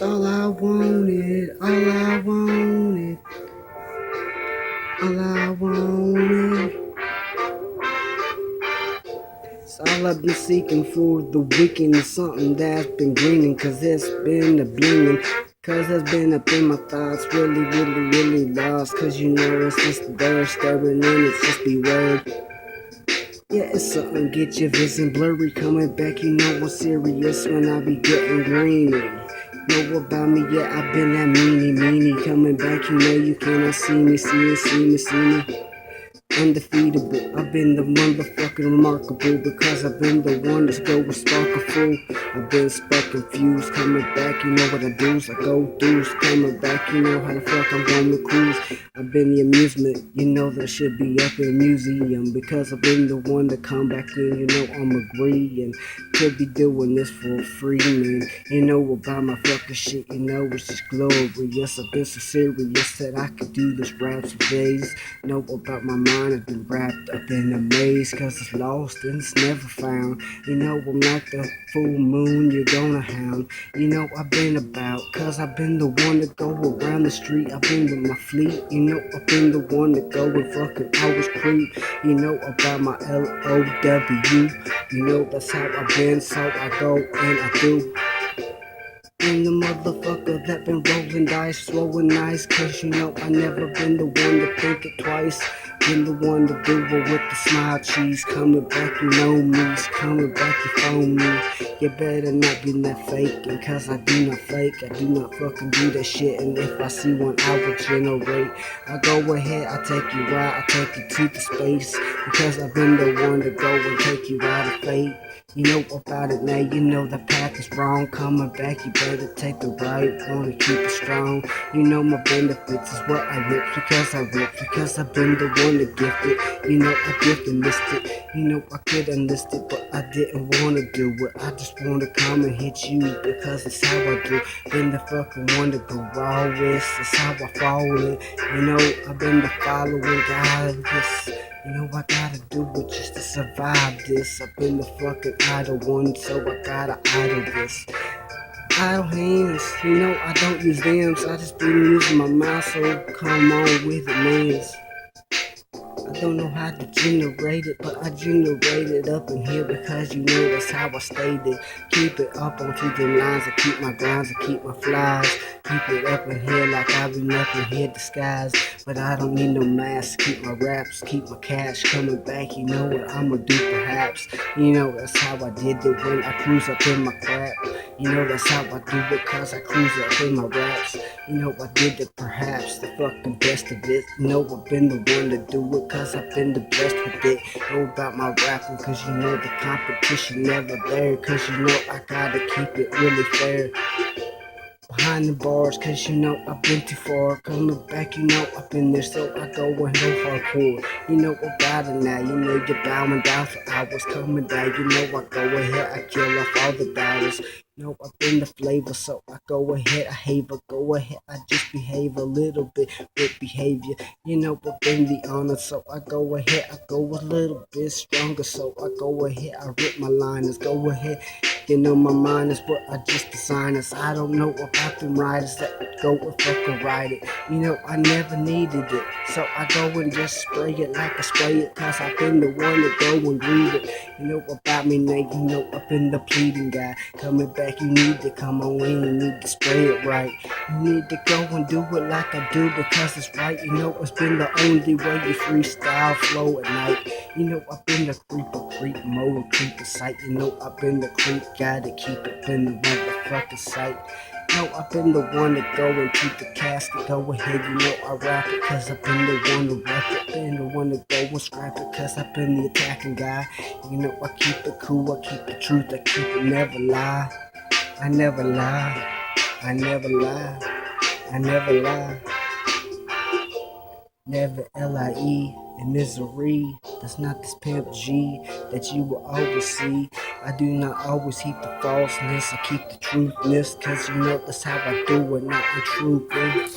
all I wanted, all I wanted, all I wanted. It's all I've been seeking for the weekend is something that's been greening, cause it's been a blinging. Cause it's been up in my thoughts, really, really, really lost. Cause you know it's just there staring in, it's just beware. Yeah, it's something get your vision blurry coming back. You know I'm serious when I be getting greeny. Know about me, yeah, I've been that meanie coming back. You know you cannot see me, see me. Undefeatable, I've been the motherfucking remarkable because I've been the one that's go with sparkle. I've been spark confused, coming back, you know what I do, I go through, coming back, you know how the fuck I'm gonna cruise. I've been the amusement, you know that I should be up in a museum because I've been the one to come back in, you know I'm agreeing. Could be doing this for free, man. You know about my fucking shit, you know it's just glorious. I've been so serious that I could do this rap for days. Know about my mind, I've been wrapped up in a maze, cause it's lost and it's never found. You know I'm like the full moon you're gonna hound. You know I've been about, cause I've been the one to go around the street. I've been with my fleet, you know I've been the one to go and fucking always creep. You know about my LOW, you know that's how I've been, so I go and I do. And the motherfucker that been rolling dice, throwing nice, cause you know I never been the one to think it twice. Been the one to do it with the smile cheese. Coming back, you know me, coming back, you phone me. You better not be that faking, cause I do not fake, I do not fucking do that shit. And if I see one, I will generate. I go ahead, I take you out, I take you to the space, because I've been the one to go and take you out of fate. You know about it now, you know the path is wrong. Coming back, you better take the right, wanna keep it strong. You know my benefits is what I rip, because I've been the one to gift it. You know I gift and missed it, you know I could enlist it, but I didn't wanna do it. I just wanna come and hit you, because it's how I do. Been the fucking one to go raw with, it's how I fall in. You know I've been the following guy, this. You know I gotta do it just to survive this. I've been the fucking idle one, so I gotta idle this. Idle hands, you know I don't use them, so I just been using my mind, so come on with it, man. I don't know how to generate it, but I generate it up in here because you know that's how I stated. Keep it up onto the lines, I keep my grinds, I keep my flies. Keep it up in here like I've been up in here disguised. But I don't need no mask, keep my raps, keep my cash coming back. You know what I'ma do perhaps. You know that's how I did it when I cruise up in my crap. You know that's how I do it cause I cruise up in my raps. You know I did it perhaps, the fucking best of it. You know I've been the one to do it cause I've been the best with it. Know about my rapping cause you know the competition never there. Cause you know I gotta keep it really fair. Behind the bars, cause you know I've been too far. Coming back, you know I've been there, so I go and go hardcore. You know about it now, you know you're bowing down for hours. Coming down, you know I go ahead, I kill off all the doubters. You know I've been the flavor, so I go ahead, I have a go ahead, I just behave a little bit with behavior. You know I've been the honor, so I go ahead, I go a little bit stronger, so I go ahead, I rip my liners, go ahead. You know my mind is what I just designed us. I don't know about them riders that go and fucking ride it. You know I never needed it, so I go and just spray it like I spray it. Cause I've been the one to go and breathe it. You know about me now, you know I've been the pleading guy. Coming back, you need to come on in, you need to spray it right. You need to go and do it like I do because it's right. You know it's been the only way you freestyle flow at night. You know I've been the creep mode, creeper sight. You know I've been the creep guy to keep it in the motherfucking sight. No, I've been the one to go and keep the casket. Go ahead, you know I rap it cause I've been the one to rap it. Been the one to go and scrap it cause I've been the attacking guy. You know I keep it cool, I keep the truth, I keep it never lie. I never lie, I never lie, I never lie. Never L-I-E in misery. That's not this pimp G that you will always see. I do not always keep the falseness, I keep the truthness. Cause you know that's how I do it, not I'm trooping.